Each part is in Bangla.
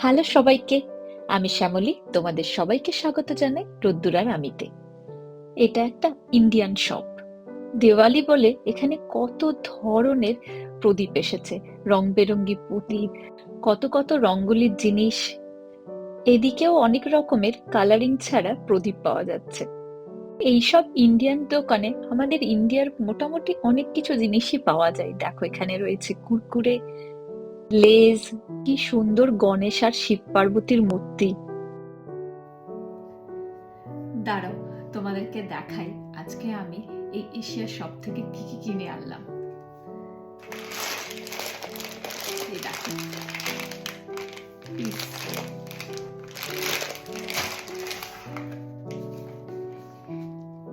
হ্যালো সবাইকে, আমি শ্যামলী। তোমাদের সবাইকে স্বাগত জানাই রোদ্দুর আর আমিতে। এটা একটা ইন্ডিয়ান শপ। দিওয়ালি বলে এখানে কত ধরনের প্রদীপ এসেছে, রং বেরঙ্গি প্রদীপ, কত কত রঙ্গোলির জিনিস। এদিকেও অনেক রকমের কালারিং ছাড়া প্রদীপ পাওয়া যাচ্ছে। এইসব ইন্ডিয়ান দোকানে আমাদের ইন্ডিয়ার মোটামুটি অনেক কিছু জিনিসই পাওয়া যায়। দেখো, এখানে রয়েছে কুরকুরে, লেজ, কি সুন্দর গণেশ আর শিব পার্বতীর মূর্তি। দাঁড়াও, তোমাদেরকে দেখাই আজকে আমি এই এশিয়ার শপ থেকে কি কি কিনে আনলাম। এই দেখো, পিস।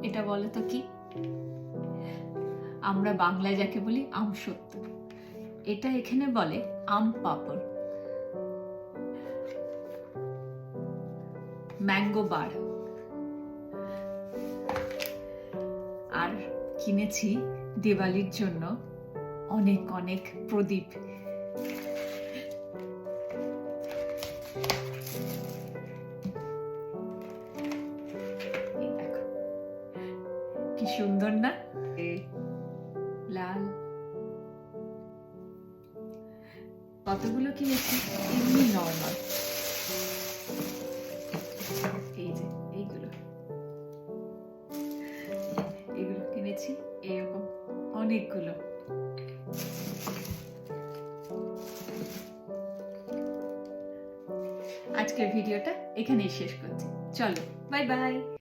এটা বলো তো কি? আমরা বাংলায় যাকে বলি আমসত্ত্ব, এটা এখানে বলে আম পাপড়। ম্যাঙ্গো বার। আর কিনেছি দিওয়ালির জন্য অনেক অনেক প্রদীপ। এই দেখো, কি সুন্দর না? লাল। কতগুলো কিনেছি এমনি নর্মাল। এই যে এইগুলো এগুলো কিনেছি এরকম অনেকগুলো। আজকের ভিডিওটা এখানেই শেষ করছি। চলো, বাই বাই।